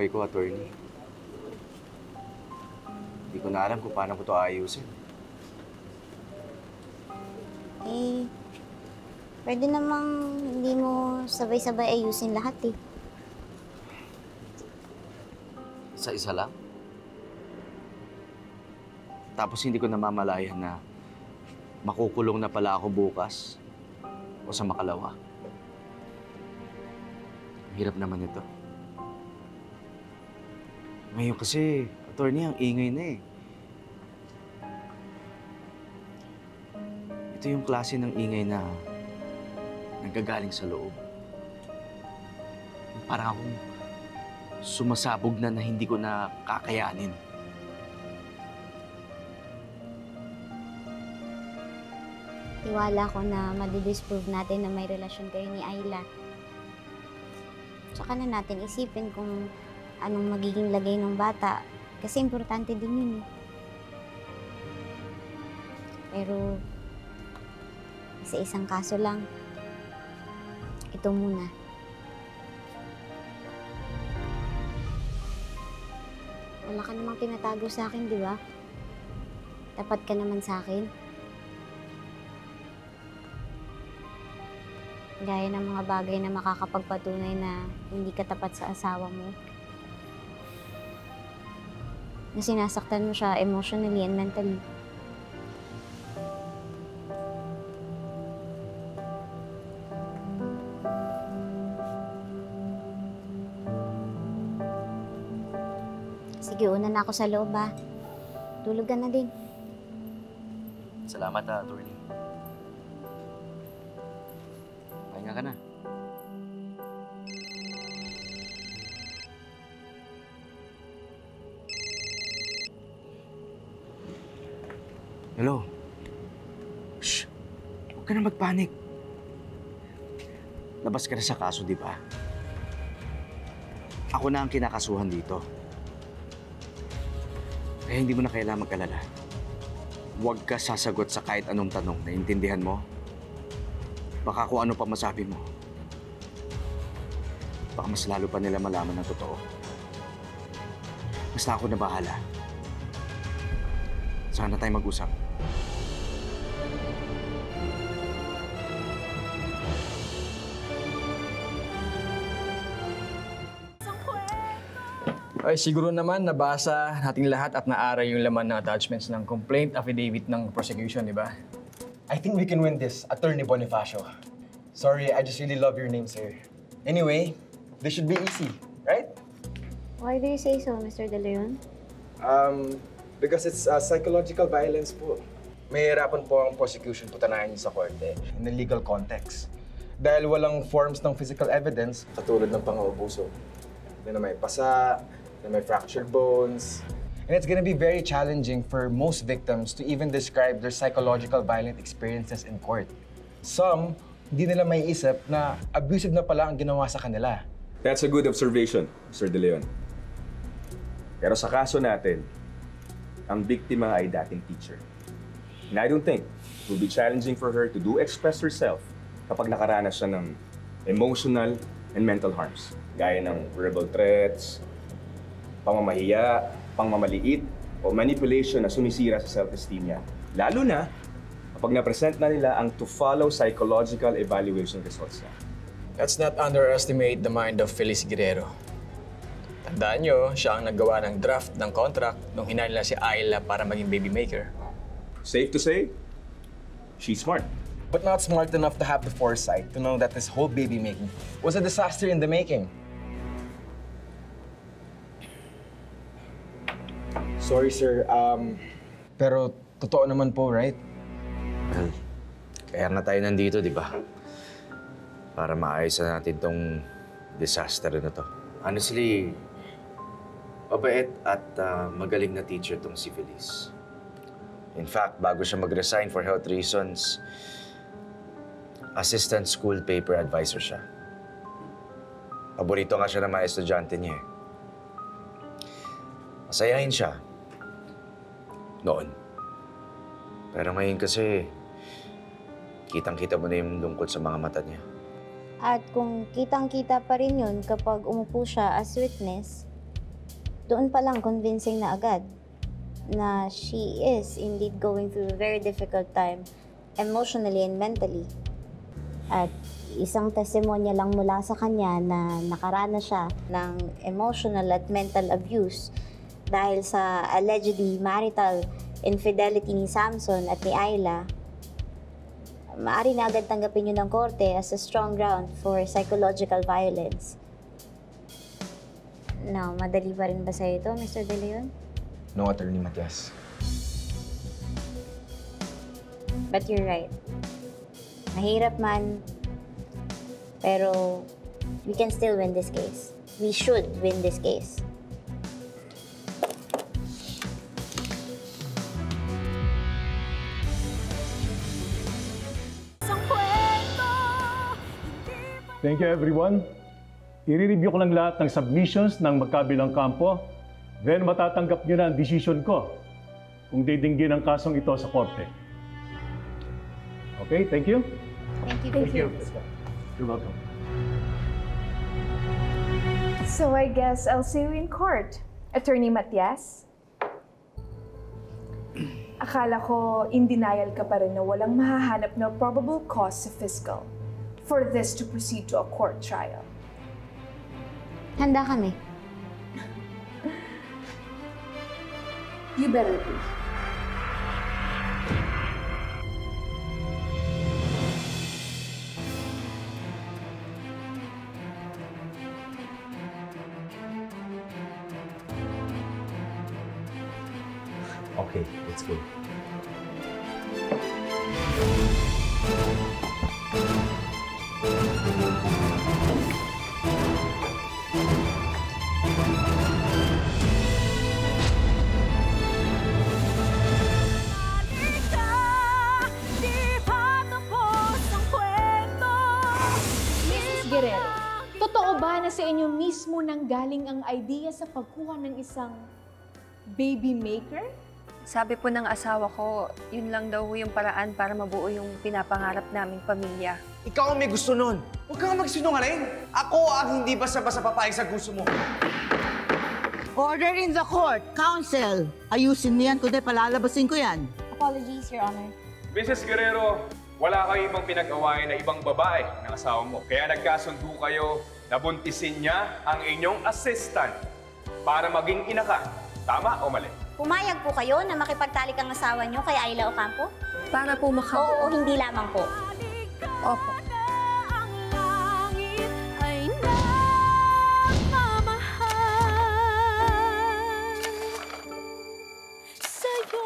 buhay ko, attorney. Hindi ko na alam kung paano ko ito ayusin. Eh, pwede namang hindi mo sabay-sabay ayusin lahat eh. Sa isa lang? Tapos hindi ko namamalayan na makukulong na pala ako bukas o sa makalawa. Hirap naman ito. Ngayon kasi, attorney, ang ingay na eh. Ito yung klase ng ingay na nanggagaling sa loob. Parang akong sumasabog na hindi ko na kakayanin. Tiwala ko na madidisprove natin na may relasyon kayo ni Ayla. Tsaka na natin isipin kung anong magiging lagay ng bata. Kasi importante din yun eh. Pero, sa isang kaso lang, ito muna. Wala ka namang tinatago sa akin, di ba? Tapat ka naman sa akin. Gaya ng mga bagay na makakapagpatunay na hindi ka tapat sa asawa mo. Na sinasaktan mo siya emotionally and mentally. Sige, una na ako sa loob ha. Tulog ka na din. Salamat attorney. Pahinga ka na. Hello? Shh! Huwag ka na magpanik. Labas ka na sa kaso, di ba? Ako na ang kinakasuhan dito. Kaya hindi mo na kailangan mag-alala. Huwag ka sasagot sa kahit anong tanong. Naintindihan mo? Baka kung ano pa masabi mo. Baka mas lalo pa nila malaman ng totoo. Basta ako na bahala. Sana tayo mag-usap. Ay, siguro naman nabasa nating lahat at naaral yung laman ng attachments ng complaint affidavit ng prosecution, di ba? I think we can win this, Attorney Bonifacio. Sorry, I just really love your name, sir. Anyway, this should be easy, right? Why do you say so, Mr. De Leon? Because it's psychological violence po. Mahirapan po ang prosecution putanayan niyo sa korte in the legal context. Dahil walang forms ng physical evidence, katulad ng pang-uubuso. Na may pasa, na may fractured bones. And it's gonna be very challenging for most victims to even describe their psychological violent experiences in court. Some, hindi nila may isip na abusive na pala ang ginawa sa kanila. That's a good observation, Sir De Leon. Pero sa kaso natin, ang biktima ay dating teacher. And I don't think it will be challenging for her to express herself kapag nakaranas siya ng emotional and mental harms. Gaya ng verbal threats, pamamahiya, pangmamaliit, o manipulation na sumisira sa self-esteem niya. Lalo na kapag na-present na nila ang to-follow psychological evaluation results niya. Let's not underestimate the mind of Feliz Guerrero. Tandaan nyo, siya ang naggawa ng draft ng contract nung hinahal nila si Ayla para maging baby maker. Safe to say, she's smart. But not smart enough to have the foresight to know that this whole baby making was a disaster in the making. Sorry, sir. Pero totoo naman po, right? Well, kaya nga tayo nandito, di ba? Para maayos na natin tong disaster na to. Honestly, mabait at magaling na teacher tong si Feliz. In fact, bago siya mag-resign for health reasons, assistant school paper advisor siya. Paborito nga siya ng mga estudyante niya eh. Masayahin siya. Noon. Pero ngayon kasi, kitang-kita mo na yung lungkot sa mga mata niya. At kung kitang-kita pa rin yun kapag umupo siya as witness, doon pa lang convincing na agad na she is indeed going through a very difficult time emotionally and mentally. At isang testimonya lang mula sa kanya na nakaranas siya ng emotional at mental abuse dahil sa allegedly marital infidelity ni Samson at ni Ayla, maaari na agad tanggapin yun ng korte as a strong ground for psychological violence. Now, madali pa rin ba sa'yo ito, Mr. De Leon? No, Attorney Matias. But you're right. Mahirap man, pero we can still win this case. We should win this case. Thank you, everyone. I-review ko lang lahat ng submissions ng magkabilang kampo. Then matatanggap niyo na ang decision ko kung didinggin ang kasong ito sa korte. Okay, thank you. Thank you. You're welcome. So I guess I'll see you in court, Attorney Matias. Akala ko in denial ka pa rin na walang mahahanap na probable cause sa fiscal for this to proceed to a court trial. Handa kami. You better be. Okay, let's go. Mrs. Guerrero, totoo ba na sa inyo mismo nanggaling ang idea sa pagkuha ng isang baby maker? Sabi po ng asawa ko, yun lang daw yung paraan para mabuo yung pinapangarap naming pamilya. Ikaw ang may gusto nun. Huwag kang magsinungaling. Ako ang hindi basta-basta papayag sa gusto mo. Order in the court. Counsel, ayusin niyan kundi palalabasin ko yan. Apologies, Your Honor. Mrs. Guerrero, wala kayo ibang pinag-awayan na ibang babae ng asawa mo. Kaya nagkasundo kayo na buntisin niya ang inyong assistant para maging ina ka. Tama o mali? Pumayag po kayo na makipagtalik ang asawa niyo kay Ayla Ocampo? Para po Oo, hindi lamang po. Opo. Sa'yo